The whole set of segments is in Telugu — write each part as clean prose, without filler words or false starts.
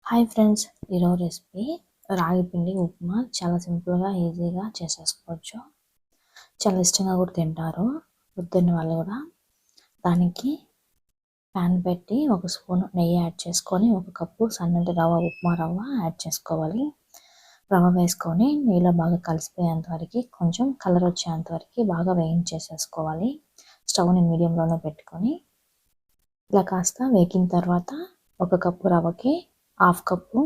హాయ్ ఫ్రెండ్స్, ఈరోజు రెసిపీ రాగి పిండి ఉప్మా. చాలా సింపుల్గా ఈజీగా చేసేసుకోవచ్చు. చాలా ఇష్టంగా కూడా తింటారు వద్దని వాళ్ళు కూడా. దానికి ప్యాన్ పెట్టి ఒక స్పూన్ నెయ్యి యాడ్ చేసుకొని ఒక కప్పు సన్నటి రవ్వ ఉప్మా రవ్వ యాడ్ చేసుకోవాలి. రవ్వ వేసుకొని నెయ్యిలో బాగా కలిసిపోయేంత వరకు, కొంచెం కలర్ వచ్చేంత వరకు బాగా వేయించేసేసుకోవాలి. స్టవ్ని మీడియంలోనే పెట్టుకొని ఇలా కాస్త వేగిన తర్వాత ఒక కప్పు రవ్వకి హాఫ్ కప్పు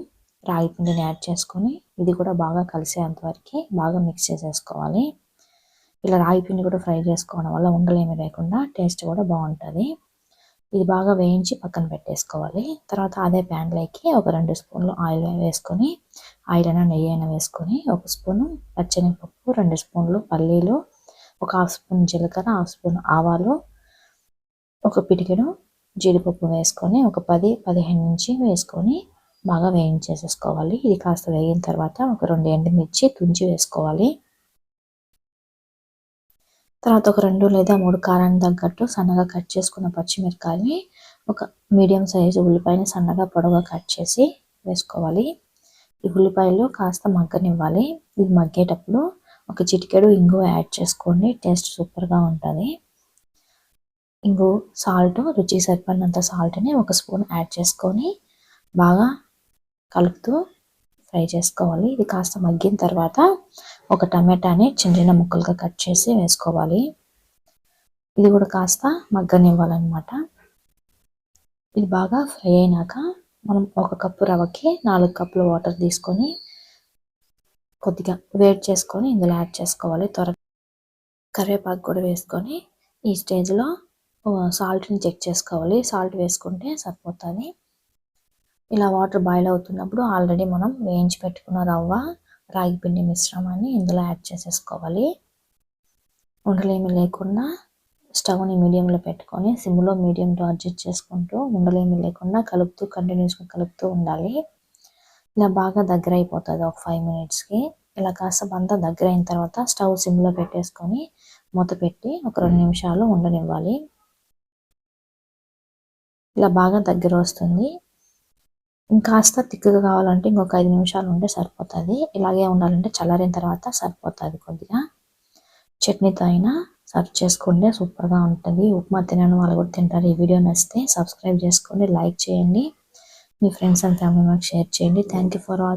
రాగి పిండిని యాడ్ చేసుకొని ఇది కూడా బాగా కలిసేంత వరకు బాగా మిక్స్ చేసేసుకోవాలి. ఇలా రాగి పిండి కూడా ఫ్రై చేసుకోవడం వల్ల ఉండలేమి లేకుండా టేస్ట్ కూడా బాగుంటుంది. ఇది బాగా వేయించి పక్కన పెట్టేసుకోవాలి. తర్వాత అదే ప్యాన్లోకి ఒక 2 స్పూన్లు ఆయిల్ వేసుకొని, ఆయిల్ అయినా నెయ్యి అయినా వేసుకొని, ఒక స్పూను పచ్చెనగపప్పు, 2 స్పూన్లు పల్లీలు, ఒక హాఫ్ స్పూన్ జీలకర్ర, హాఫ్ స్పూన్ ఆవాలు, ఒక పిడికెడు జీడిపప్పు వేసుకొని ఒక 10-15 నుంచి వేసుకొని బాగా వేయించేసేసుకోవాలి. ఇది కాస్త వేగిన తర్వాత ఒక 2 ఎండుమిర్చి తుంచి వేసుకోవాలి. తర్వాత ఒక 2 లేదా 3 కారానికి తగ్గట్టు సన్నగా కట్ చేసుకున్న పచ్చిమిరకాయని, ఒక మీడియం సైజు ఉల్లిపాయని సన్నగా పొడవుగా కట్ చేసి వేసుకోవాలి. ఈ ఉల్లిపాయలు కాస్త మగ్గనివ్వాలి. ఇది మగ్గేటప్పుడు ఒక చిటికెడు ఇంగువ యాడ్ చేసుకోండి, టేస్ట్ సూపర్గా ఉంటుంది. ఇంగు సాల్ట్, రుచికి సరిపడినంత సాల్ట్ని ఒక స్పూన్ యాడ్ చేసుకొని బాగా కలుపుతూ ఫ్రై చేసుకోవాలి. ఇది కాస్త మగ్గిన తర్వాత ఒక టమాటాని చిన్న చిన్న ముక్కలుగా కట్ చేసి వేసుకోవాలి. ఇది కూడా కాస్త మగ్గనివ్వాలన్నమాట. ఇది బాగా ఫ్రై అయినాక మనం ఒక కప్పు రవ్వకి 4 కప్పుల వాటర్ తీసుకొని కొద్దిగా వేడి చేసుకొని ఇందులో యాడ్ చేసుకోవాలి. కరివేపాకు కూడా వేసుకొని ఈ స్టేజ్లో సాల్ట్ని చెక్ చేసుకోవాలి. సాల్ట్ వేసుకుంటే సరిపోతుంది. ఇలా వాటర్ బాయిల్ అవుతున్నప్పుడు ఆల్రెడీ మనం వేయించి పెట్టుకున్న రవ్వ రాగి పిండి మిశ్రమాన్ని ఇందులో యాడ్ చేసేసుకోవాలి. ఉండలేమి లేకుండా స్టవ్ని మీడియంలో పెట్టుకొని సిమ్లో మీడియంలో అడ్జస్ట్ చేసుకుంటూ ఉండలేమి లేకుండా కలుపుతూ కంటిన్యూస్గా కలుపుతూ ఉండాలి. ఇలా బాగా దగ్గర అయిపోతుంది ఒక 5 మినిట్స్కి. ఇలా కాస్త అంతా దగ్గర అయిన తర్వాత స్టవ్ సిమ్లో పెట్టేసుకొని మూత పెట్టి ఒక 2 నిమిషాలు ఉండనివ్వాలి. ఇలా బాగా దగ్గర వస్తుంది. ఇంకాస్త తిక్కుగా కావాలంటే ఇంకొక 5 నిమిషాలు ఉంటే సరిపోతుంది. ఇలాగే ఉండాలంటే చల్లారిన తర్వాత సరిపోతుంది. కొద్దిగా చట్నీతో అయినా సర్వ్ చేసుకుంటే సూపర్గా ఉంటుంది. ఉప్మా తినని వాళ్ళు కూడా తింటారు. ఈ వీడియో నచ్చితే సబ్స్క్రైబ్ చేసుకోండి, లైక్ చేయండి, మీ friends and family members share చేయండి. Thank you for watching.